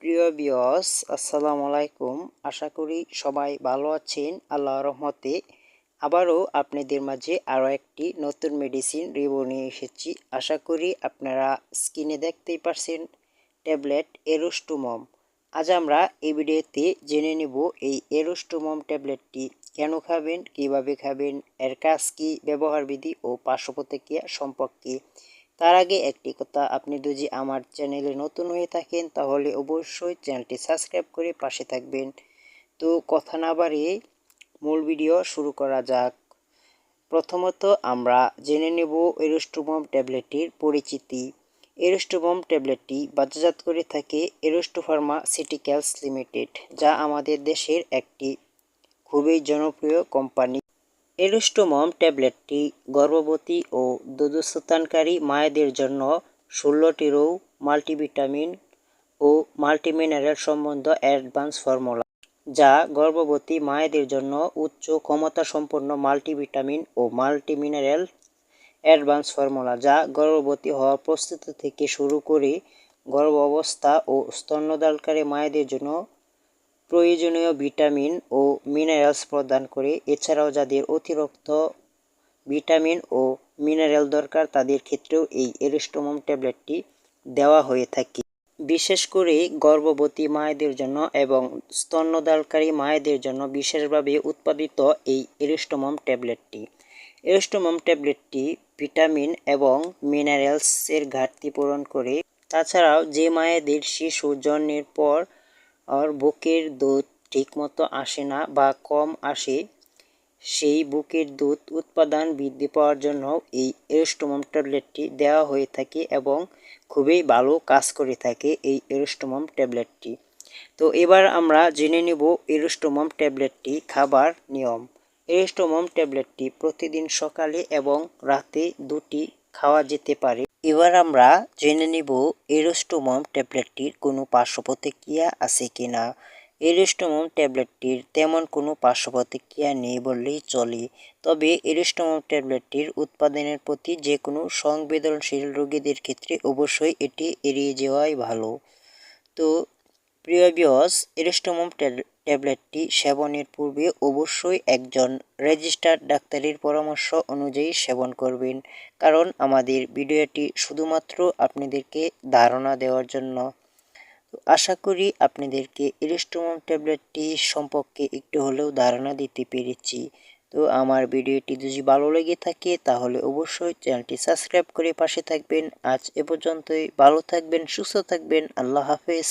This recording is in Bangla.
প্রিয় ভিউয়ার্স, আসসালামু আলাইকুম। আশা করি সবাই ভালো আছেন। আল্লাহর রহমতে আবারও আপনাদের মাঝে আরও একটি নতুন মেডিসিন রিভিউ নিয়ে এসেছি। আশা করি আপনারা স্ক্রিনে দেখতেই পারছেন ট্যাবলেট এরোস্টুমম। আজ আমরা এই ভিডিওতে জেনে নেব এই এরোস্টুমম ট্যাবলেটটি কেন খাবেন, কিভাবে খাবেন, এর কাজ কী, ব্যবহারবিধি ও পার্শ্ব প্রতিক্রিয়া সম্পর্কে। তার আগে একটি কথা, আপনি যদি আমার চ্যানেলে নতুন হয়ে থাকেন তাহলে অবশ্যই চ্যানেলটি সাবস্ক্রাইব করে পাশে থাকবেন। তো কথা না বাড়িয়ে মূল ভিডিও শুরু করা যাক। প্রথমত আমরা জেনে নেব এরোস্টুমম ট্যাবলেটটির পরিচিতি। এরোস্টুমম ট্যাবলেটটি বাজারজাত করে থাকে এরোস্টো ফার্মাসিউটিক্যালস লিমিটেড, যা আমাদের দেশের একটি খুবই জনপ্রিয় কোম্পানি। এরোস্টুমম ট্যাবলেটটি গর্ভবতী ও দুগ্ধস্তনকারী মায়েদের জন্য 16টিরও মাল্টিভিটামিন ও মাল্টিমিনারেল সমৃদ্ধ অ্যাডভান্স ফর্মুলা, যা গর্ভবতী মায়েদের জন্য উচ্চ ক্ষমতাসম্পন্ন মাল্টিভিটামিন ও মাল্টিমিনারেল অ্যাডভান্স ফর্মুলা, যা গর্ভবতী হওয়ার প্রস্তুতি থেকে শুরু করে গর্ভাবস্থা ও স্তন্যদানকারী মায়েদের জন্য প্রয়োজনীয় ভিটামিন ও মিনারেলস প্রদান করে। এছাড়াও যাদের অতিরিক্ত ভিটামিন ও মিনারেল দরকার তাদের ক্ষেত্রেও এই এরোস্টুমম ট্যাবলেটটি দেওয়া হয়ে থাকে। বিশেষ করে গর্ভবতী মায়েদের জন্য এবং স্তন্যদানকারী মায়েদের জন্য বিশেষভাবে উৎপাদিত এই এরোস্টুমম ট্যাবলেটটি। এরোস্টুমম ট্যাবলেটটি ভিটামিন এবং মিনারেলসের ঘাটতি পূরণ করে। তাছাড়াও যে মায়েদের শিশু জন্মের পর বুকের দুধ ঠিকমতো আসে না বা কম আসে, সেই বুকের দুধ উৎপাদন বৃদ্ধি পাওয়ার জন্য এই এরোস্টুমম ট্যাবলেটটি দেওয়া হয়ে থাকে এবং খুবই ভালো কাজ করে থাকে এই এরোস্টুমম ট্যাবলেটটি। তো এবার আমরা জেনে নেব এরোস্টুমম ট্যাবলেটটি খাবার নিয়ম। এরোস্টুমম ট্যাবলেটটি প্রতিদিন সকালে এবং রাতে দুটি খাওয়া যেতে পারে। এবার আমরা জেনে নেব এরোস্টুমম ট্যাবলেটটির কোনো পার্শ্ব প্রতিক্রিয়া আছে কিনা। এরোস্টুমম ট্যাবলেটটির তেমন কোনো পার্শ্ব প্রতিক্রিয়া নেই বললেই চলে। তবে এরোস্টুমম ট্যাবলেটটির উৎপাদনের প্রতি যে কোনো সংবেদনশীল রোগীদের ক্ষেত্রে অবশ্যই এটি এড়িয়ে যাওয়াই ভালো। তো প্রিয় ভিউয়ার্স, এরোস্টুমম ট্যাবলেটটি সেবনের পূর্বে অবশ্যই একজন রেজিস্টার্ড ডাক্তারের পরামর্শ অনুযায়ী সেবন করবেন, কারণ আমাদের ভিডিওটি শুধুমাত্র আপনাদেরকে ধারণা দেওয়ার জন্য। আশা করি আপনাদেরকে এরোস্টুমম ট্যাবলেটটি সম্পর্কে একটু হলেও ধারণা দিতে পেরেছি। তো আমার ভিডিওটি যদি ভালো লেগে থাকে তাহলে অবশ্যই চ্যানেলটি সাবস্ক্রাইব করে পাশে থাকবেন। আজ এ পর্যন্তই। ভালো থাকবেন, সুস্থ থাকবেন। আল্লাহ হাফেজ।